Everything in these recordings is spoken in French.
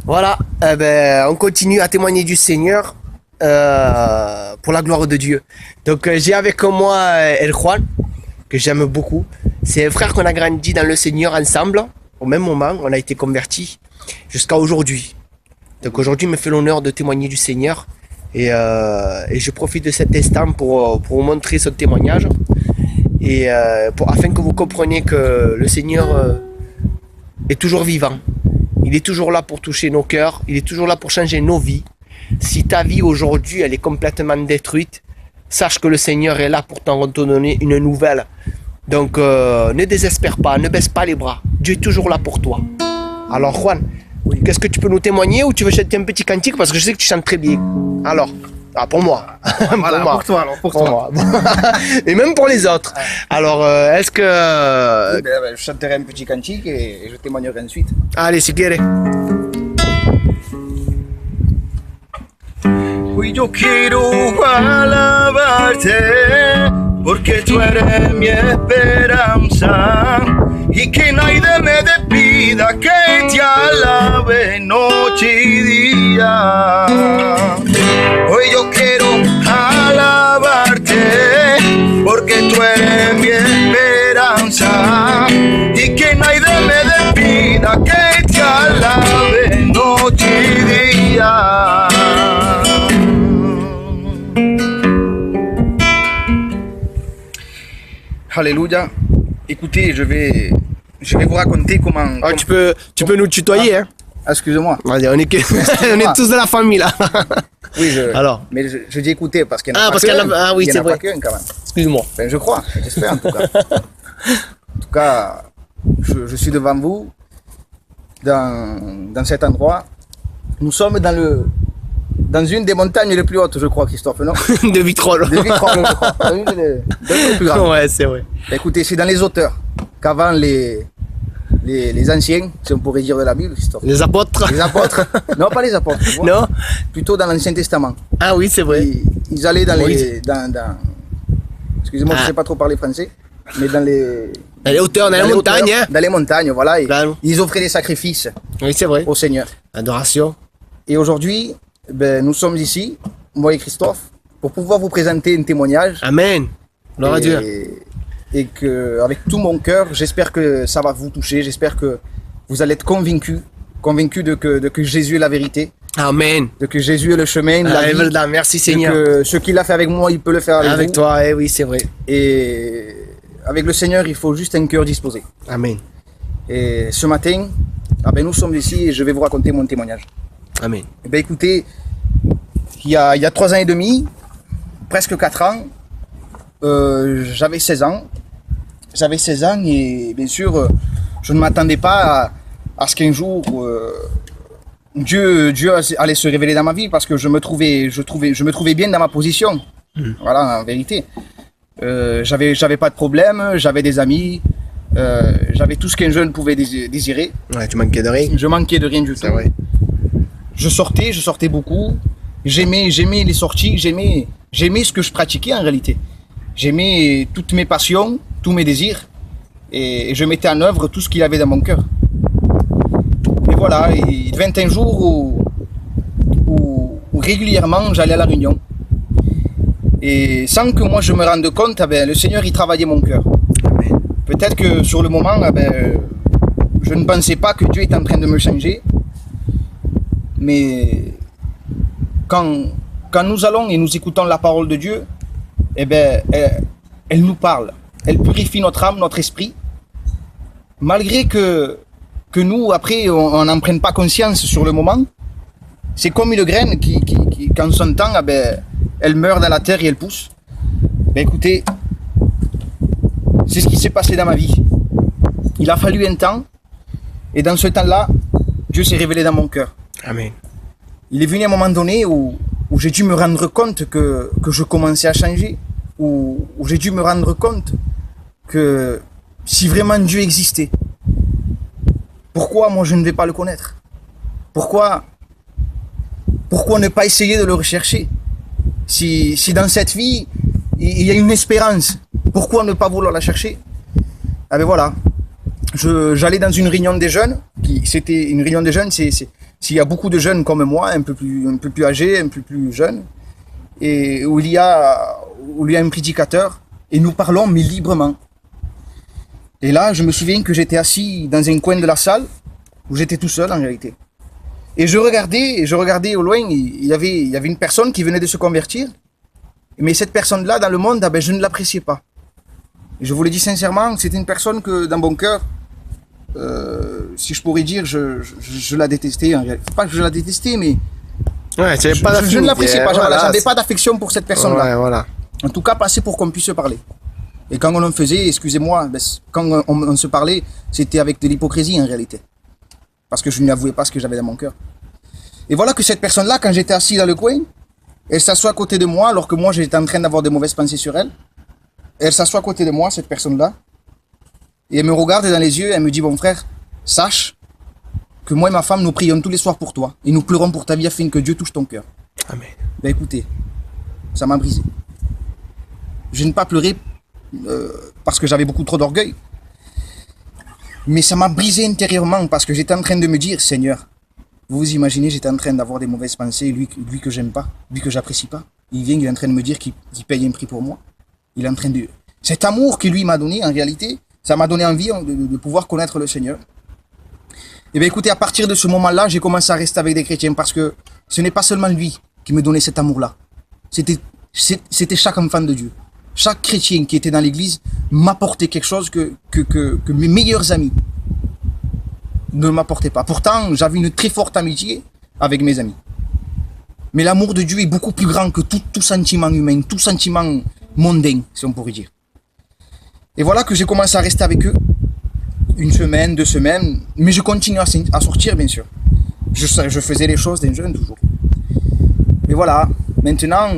Voilà, on continue à témoigner du Seigneur pour la gloire de Dieu. Donc j'ai avec moi El Juan, que j'aime beaucoup. C'est un frère qu'on a grandi dans le Seigneur ensemble. Au même moment, on a été convertis jusqu'à aujourd'hui. Donc aujourd'hui, il me fait l'honneur de témoigner du Seigneur. Et je profite de cet instant pour vous montrer ce témoignage. Et afin que vous compreniez que le Seigneur est toujours vivant. Il est toujours là pour toucher nos cœurs. Il est toujours là pour changer nos vies. Si ta vie aujourd'hui, elle est complètement détruite, sache que le Seigneur est là pour t'en redonner une nouvelle. Donc ne désespère pas, ne baisse pas les bras. Dieu est toujours là pour toi. Alors Juan, oui. Qu'est-ce que tu peux nous témoigner ou tu veux chanter un petit cantique parce que je sais que tu chantes très bien. Alors, pour moi. Voilà, pour toi alors, pour toi. Et même pour les autres. Alors, est-ce que... Oui, je chanterai un petit cantique et je témoignerai ensuite. Allez, si quieres. Hoy yo quiero alabarte porque tú eres mi esperanza y que nadie me despida que te alabe noche y día. Hoy yo quiero alabarte porque tú eres mi esperanza y que nadie me despida que te alabe noche y día. Alléluia. Écoutez, je vais vous raconter comment... Ah, tu peux nous tutoyer, hein. Excusez-moi. On est tous de la famille, là. Oui, alors. Mais je dis écoutez parce qu'il y en a pas parce qu'un. Ah oui, c'est vrai. Quand même. Excuse-moi. Ben, je crois, j'espère en tout cas. En tout cas, je suis devant vous, dans cet endroit. Nous sommes dans une des montagnes les plus hautes, je crois, Christophe, non? De Vitrolles. De Vitrolles, je crois. Une des plus grandes. Ouais, c'est vrai. Écoutez, c'est dans les hauteurs qu'avant les anciens, si on pourrait dire de la Bible, Christophe. Les apôtres. Les apôtres. Non, pas les apôtres. Non. Plutôt dans l'Ancien Testament. Ah oui, c'est vrai. Ils allaient dans les... Excusez-moi, je ne sais pas trop parler français, mais dans les... Dans les hauteurs, dans les montagnes. Hein. Dans les montagnes, voilà. Ils offraient des sacrifices. Oui, c'est vrai. Au Seigneur. Adoration. Et aujourd'hui, nous sommes ici, moi et Christophe, pour pouvoir vous présenter un témoignage. Amen. Gloire à Dieu. Et que, avec tout mon cœur, j'espère que ça va vous toucher. J'espère que vous allez être convaincus de que Jésus est la vérité. Amen. De que Jésus est le chemin, la vie. Merci Seigneur. Que ce qu'il a fait avec moi, il peut le faire avec vous. Toi, oui, c'est vrai. Et avec le Seigneur, il faut juste un cœur disposé. Amen. Et ce matin, nous sommes ici et je vais vous raconter mon témoignage. Amen. Écoutez, il y a 3 ans et demi, presque 4 ans, j'avais 16 ans. J'avais 16 ans et bien sûr, je ne m'attendais pas à ce qu'un jour Dieu allait se révéler dans ma vie parce que je me trouvais bien dans ma position. Voilà, en vérité. J'avais pas de problème, j'avais des amis, j'avais tout ce qu'un jeune pouvait désirer. Ouais, tu manquais de rien. Je manquais de rien du tout. C'est vrai. Je sortais beaucoup. J'aimais les sorties, j'aimais ce que je pratiquais en réalité. J'aimais toutes mes passions, tous mes désirs, et je mettais en œuvre tout ce qu'il avait dans mon cœur. Et voilà, il vint un jour où régulièrement j'allais à la réunion. Et sans que moi je me rende compte, le Seigneur il travaillait mon cœur. Peut-être que sur le moment, je ne pensais pas que Dieu était en train de me changer. Mais quand nous allons et nous écoutons la parole de Dieu, elle nous parle. Elle purifie notre âme, notre esprit. Malgré que nous, après, on n'en prenne pas conscience sur le moment, c'est comme une graine qui quand son temps, elle meurt dans la terre et elle pousse. Écoutez, c'est ce qui s'est passé dans ma vie. Il a fallu un temps, et dans ce temps-là, Dieu s'est révélé dans mon cœur. Amen. Il est venu un moment donné où j'ai dû me rendre compte que je commençais à changer, où j'ai dû me rendre compte que si vraiment Dieu existait, pourquoi moi je ne vais pas le connaître? Pourquoi ne pas essayer de le rechercher? Si dans cette vie, il y a une espérance, pourquoi ne pas vouloir la chercher? Voilà, j'allais dans une réunion des jeunes, c'était une réunion des jeunes, s'il y a beaucoup de jeunes comme moi, un peu plus âgés, un peu plus jeunes, et où il y a un prédicateur, et nous parlons, mais librement. Et là, je me souviens que j'étais assis dans un coin de la salle, où j'étais tout seul en réalité. Et je regardais au loin, il y avait une personne qui venait de se convertir, mais cette personne-là, dans le monde, ah ben, je ne l'appréciais pas. Et je vous le dis sincèrement, c'était une personne que, dans mon cœur, si je pourrais dire, je la détestais. En réalité. Pas que je la détestais, mais Ouais, tu avais pas je ne d'affinité, l'appréciais pas. voilà, J'avais pas d'affection pour cette personne-là. Ouais, voilà. En tout cas, pas assez pour qu'on puisse se parler. Et quand on en faisait, excusez-moi, ben, quand on se parlait, c'était avec de l'hypocrisie en réalité. Parce que je ne lui avouais pas ce que j'avais dans mon cœur. Et voilà que cette personne-là, quand j'étais assis dans le coin, elle s'assoit à côté de moi, alors que moi j'étais en train d'avoir de mauvaises pensées sur elle. Elle s'assoit à côté de moi, cette personne-là, et elle me regarde dans les yeux, elle me dit, bon frère, sache que moi et ma femme, nous prions tous les soirs pour toi, et nous pleurons pour ta vie afin que Dieu touche ton cœur. Amen. Ben écoutez, ça m'a brisé. Je n'ai pas pleuré parce que j'avais beaucoup trop d'orgueil, mais ça m'a brisé intérieurement parce que j'étais en train de me dire, Seigneur, vous vous imaginez, j'étais en train d'avoir des mauvaises pensées, lui que j'aime pas, lui que j'apprécie pas. Il est en train de me dire qu'il paye un prix pour moi. Il est en train de... Cet amour que lui m'a donné, en réalité, ça m'a donné envie de pouvoir connaître le Seigneur. Et bien écoutez, à partir de ce moment-là, j'ai commencé à rester avec des chrétiens parce que ce n'est pas seulement lui qui me donnait cet amour-là. C'était chaque enfant de Dieu. Chaque chrétien qui était dans l'église m'apportait quelque chose que mes meilleurs amis ne m'apportaient pas. Pourtant, j'avais une très forte amitié avec mes amis. Mais l'amour de Dieu est beaucoup plus grand que tout sentiment humain, tout sentiment mondain, si on pourrait dire. Et voilà que j'ai commencé à rester avec eux. 1 semaine, 2 semaines, mais je continue à sortir, bien sûr. Je faisais les choses d'un jeune, toujours. Et voilà, maintenant,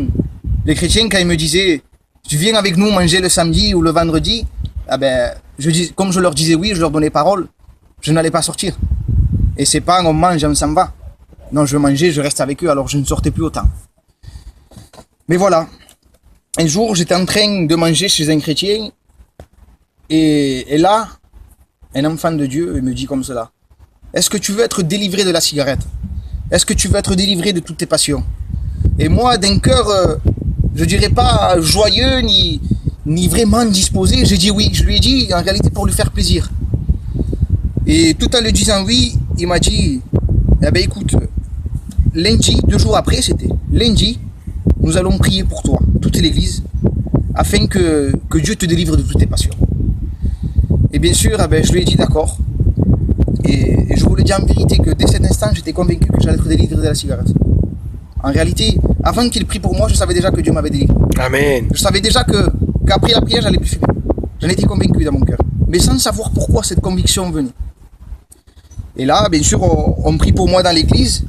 les chrétiens, quand ils me disaient, tu viens avec nous manger le samedi ou le vendredi, ah ben, comme je leur disais oui, je leur donnais parole, je n'allais pas sortir. Et c'est pas on mange, on s'en va. Non, je veux manger, je reste avec eux, alors je ne sortais plus autant. Mais voilà, un jour, j'étais en train de manger chez un chrétien, et là, un enfant de Dieu me dit comme cela, est-ce que tu veux être délivré de la cigarette? Est-ce que tu veux être délivré de toutes tes passions? Et moi, d'un cœur, je dirais pas joyeux, ni vraiment disposé, j'ai dit oui. Je lui ai dit, en réalité, pour lui faire plaisir. Et tout en lui disant oui, il m'a dit, eh ben écoute, lundi, 2 jours après, c'était lundi, nous allons prier pour toi, toute l'église, afin que Dieu te délivre de toutes tes passions. Et bien sûr, eh ben, je lui ai dit d'accord. Et je vous le dis en vérité que dès cet instant, j'étais convaincu que j'allais être délivré de la cigarette. En réalité, avant qu'il prie pour moi, je savais déjà que Dieu m'avait délivré. Amen. Je savais déjà qu'après la prière, j'allais plus fumer. J'en étais convaincu dans mon cœur. Mais sans savoir pourquoi cette conviction venait. Et là, bien sûr, on prie pour moi dans l'église.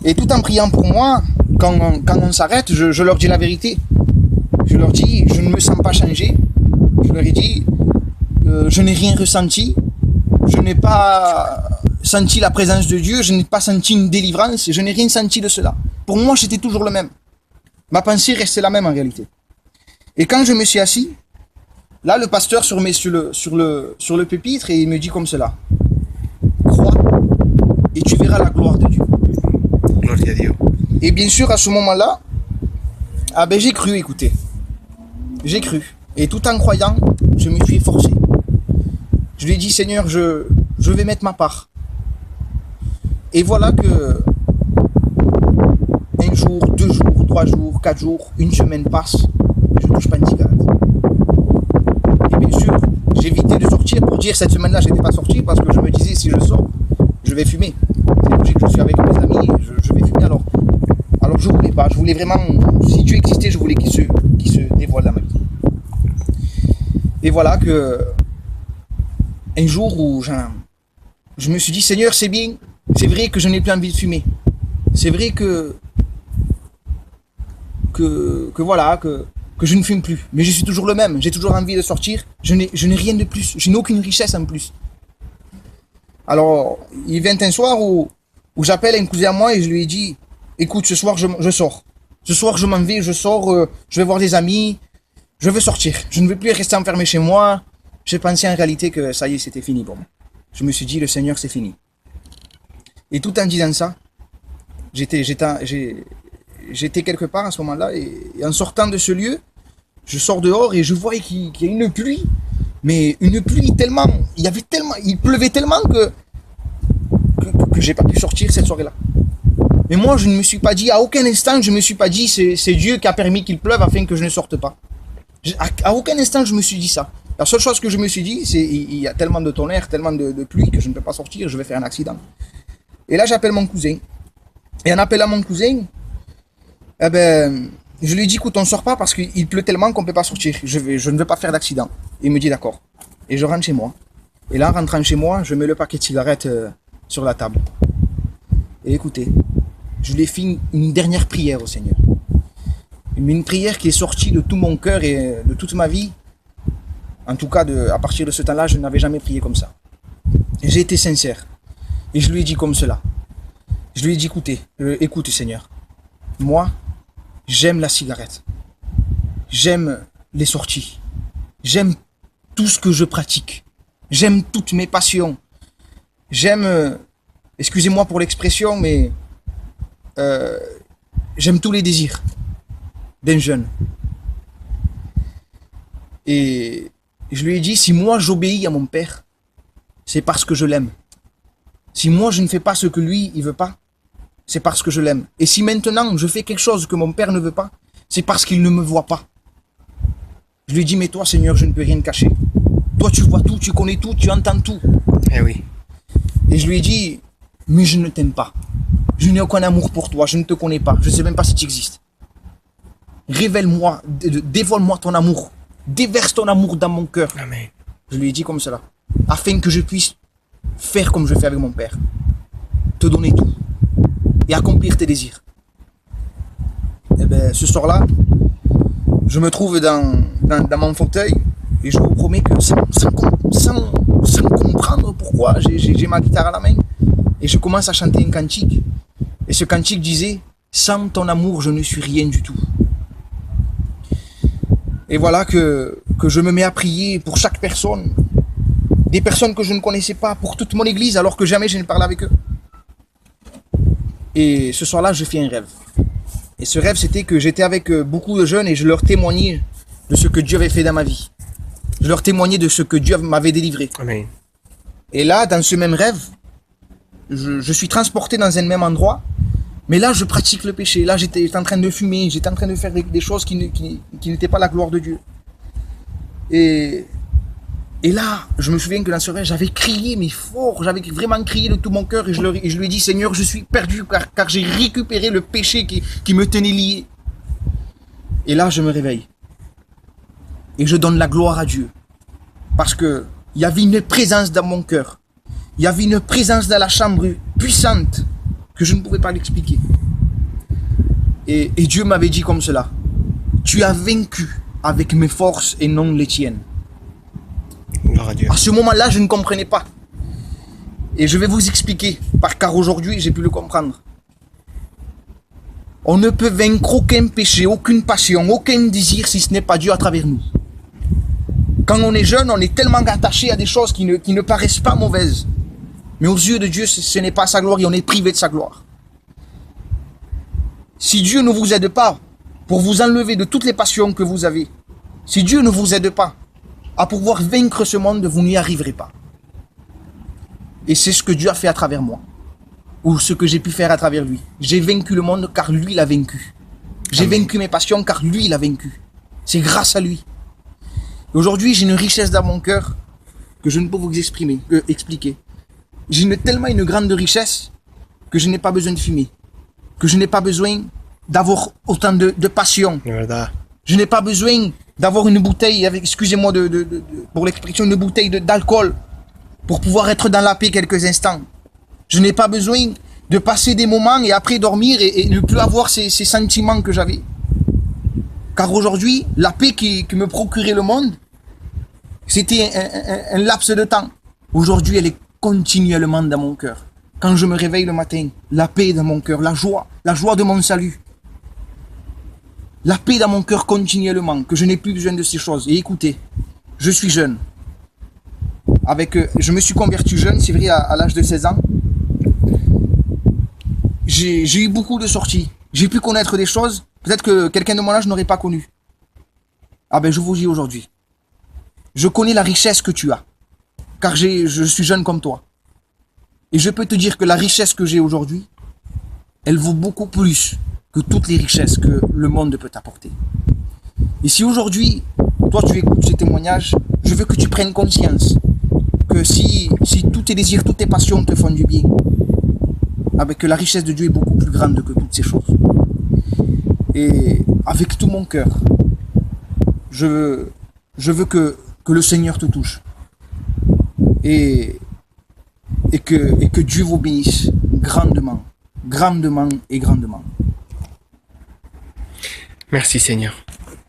Et tout en priant pour moi, quand on s'arrête, je leur dis la vérité. Je leur dis, je ne me sens pas changé. Je leur ai dit, je n'ai rien ressenti. Je n'ai pas senti la présence de Dieu. Je n'ai pas senti une délivrance. Je n'ai rien senti de cela. Pour moi, j'étais toujours le même. Ma pensée restait la même en réalité. Et quand je me suis assis, là, le pasteur se remet sur le pupitre et il me dit comme cela. Crois et tu verras la gloire de Dieu. Gloire à Dieu. Et bien sûr, à ce moment-là, ah ben j'ai cru, écoutez. J'ai cru. Et tout en croyant, je me suis efforcé. Je lui ai dit, Seigneur, je vais mettre ma part. Et voilà que 1 jour, 2 jours, 3 jours, 4 jours, 1 semaine passe, je ne touche pas une cigarette. Et bien sûr, j'évitais de sortir pour dire cette semaine-là, je n'étais pas sorti parce que je me disais, si je sors, je vais fumer. C'est logique, je suis avec mes amis, je vais fumer alors. Alors je voulais pas, je voulais vraiment, si Dieu existait, je voulais qu'il se dévoile dans ma vie. Et voilà que un jour où je me suis dit, Seigneur, c'est bien, c'est vrai que je n'ai plus envie de fumer. C'est vrai que voilà, que je ne fume plus. Mais je suis toujours le même, j'ai toujours envie de sortir, je n'ai rien de plus, je n'ai aucune richesse en plus. Alors, il vient un soir où j'appelle un cousin à moi et je lui ai dit, écoute, ce soir je sors. Ce soir je m'en vais, je sors, je vais voir des amis, je veux sortir. Je ne veux plus rester enfermé chez moi. J'ai pensé en réalité que ça y est, c'était fini pour moi. Je me suis dit, le Seigneur, c'est fini. Et tout en disant ça, j'étais quelque part à ce moment-là, et en sortant de ce lieu, je sors dehors et je vois qu'il y a une pluie, mais une pluie tellement, il pleuvait tellement que j'ai pas pu sortir cette soirée-là. Mais moi, je ne me suis pas dit, à aucun instant, je me suis pas dit, c'est Dieu qui a permis qu'il pleuve afin que je ne sorte pas. À aucun instant, je me suis dit ça. La seule chose que je me suis dit, c'est il y a tellement de tonnerre, tellement de pluie que je ne peux pas sortir, je vais faire un accident. Et là, j'appelle mon cousin. Et en appelant mon cousin, eh ben, je lui dis, écoute, on ne sort pas parce qu'il pleut tellement qu'on ne peut pas sortir. Je ne veux pas faire d'accident. Il me dit d'accord. Et je rentre chez moi. Et là, en rentrant chez moi, je mets le paquet de cigarettes sur la table. Et écoutez, je lui ai fait une dernière prière au Seigneur. Une prière qui est sortie de tout mon cœur et de toute ma vie. En tout cas, à partir de ce temps-là, je n'avais jamais prié comme ça. Et j'ai été sincère. Et je lui ai dit comme cela. Je lui ai dit, écoute Seigneur, moi, j'aime la cigarette. J'aime les sorties. J'aime tout ce que je pratique. J'aime toutes mes passions. J'aime, excusez-moi pour l'expression, mais j'aime tous les désirs d'un jeune. Et je lui ai dit, si moi j'obéis à mon père, c'est parce que je l'aime. Si moi je ne fais pas ce que lui, il veut pas, c'est parce que je l'aime. Et si maintenant je fais quelque chose que mon père ne veut pas, c'est parce qu'il ne me voit pas. Je lui ai dit, mais toi Seigneur, je ne peux rien cacher. Toi tu vois tout, tu connais tout, tu entends tout. Eh oui. Et je lui ai dit, mais je ne t'aime pas. Je n'ai aucun amour pour toi, je ne te connais pas, je ne sais même pas si tu existes. Révèle-moi, dévoile-moi ton amour. Déverse ton amour dans mon cœur. Amen. Je lui ai dit comme cela. Afin que je puisse faire comme je fais avec mon père. Te donner tout. Et accomplir tes désirs. Et bien, ce soir-là, je me trouve dans mon fauteuil. Et je vous promets que sans comprendre pourquoi, j'ai ma guitare à la main. Et je commence à chanter un cantique. Et ce cantique disait, sans ton amour, je ne suis rien du tout. Et voilà que je me mets à prier pour chaque personne, des personnes que je ne connaissais pas, pour toute mon église, alors que jamais je ne parlais avec eux. Et ce soir-là, je fais un rêve. Et ce rêve, c'était que j'étais avec beaucoup de jeunes et je leur témoignais de ce que Dieu avait fait dans ma vie. Je leur témoignais de ce que Dieu m'avait délivré. Amen. Et là, dans ce même rêve, je suis transporté dans un même endroit. Mais là, je pratique le péché. Là, j'étais en train de fumer. J'étais en train de faire des choses qui n'étaient pas la gloire de Dieu. Et là, je me souviens que dans ce rêve, j'avais crié, mais fort. J'avais vraiment crié de tout mon cœur. Et je lui ai dit, Seigneur, je suis perdu car j'ai récupéré le péché qui me tenait lié. Et là, je me réveille. Et je donne la gloire à Dieu. Parce qu'il y avait une présence dans mon cœur. Il y avait une présence dans la chambre puissante que je ne pouvais pas l'expliquer. Et Dieu m'avait dit comme cela. Tu as vaincu avec mes forces et non les tiennes. Gloire à Dieu. À ce moment-là, je ne comprenais pas. Et je vais vous expliquer, car aujourd'hui, j'ai pu le comprendre. On ne peut vaincre aucun péché, aucune passion, aucun désir si ce n'est pas Dieu à travers nous. Quand on est jeune, on est tellement attaché à des choses qui ne paraissent pas mauvaises. Mais aux yeux de Dieu, ce n'est pas sa gloire et on est privé de sa gloire. Si Dieu ne vous aide pas pour vous enlever de toutes les passions que vous avez, si Dieu ne vous aide pas à pouvoir vaincre ce monde, vous n'y arriverez pas. Et c'est ce que Dieu a fait à travers moi. Ou ce que j'ai pu faire à travers lui. J'ai vaincu le monde car lui l'a vaincu. J'ai vaincu mes passions car lui l'a vaincu. C'est grâce à lui. Aujourd'hui, j'ai une richesse dans mon cœur que je ne peux vous expliquer. J'ai tellement une grande richesse que je n'ai pas besoin de fumer. Que je n'ai pas besoin d'avoir autant de passion. Je n'ai pas besoin d'avoir une bouteille, excusez-moi pour l'expression, une bouteille d'alcool pour pouvoir être dans la paix quelques instants. Je n'ai pas besoin de passer des moments et après dormir et ne plus avoir ces sentiments que j'avais. Car aujourd'hui, la paix qui me procurait le monde, c'était un laps de temps. Aujourd'hui, elle est continuellement dans mon cœur. Quand je me réveille le matin, la paix dans mon cœur, la joie de mon salut. La paix dans mon cœur continuellement, que je n'ai plus besoin de ces choses. Et écoutez, je suis jeune. Je me suis converti jeune, c'est vrai, à l'âge de 16 ans. j'ai eu beaucoup de sorties. J'ai pu connaître des choses, peut-être que quelqu'un de mon âge n'aurait pas connu. Ah ben je vous dis aujourd'hui, je connais la richesse que tu as, car je suis jeune comme toi. Et je peux te dire que la richesse que j'ai aujourd'hui, elle vaut beaucoup plus que toutes les richesses que le monde peut t'apporter. Et si aujourd'hui, toi tu écoutes ces témoignages, je veux que tu prennes conscience que si tous tes désirs, toutes tes passions te font du bien, avec que la richesse de Dieu est beaucoup plus grande que toutes ces choses. Et avec tout mon cœur, je veux que le Seigneur te touche. Et que Dieu vous bénisse grandement, grandement et grandement. Merci Seigneur.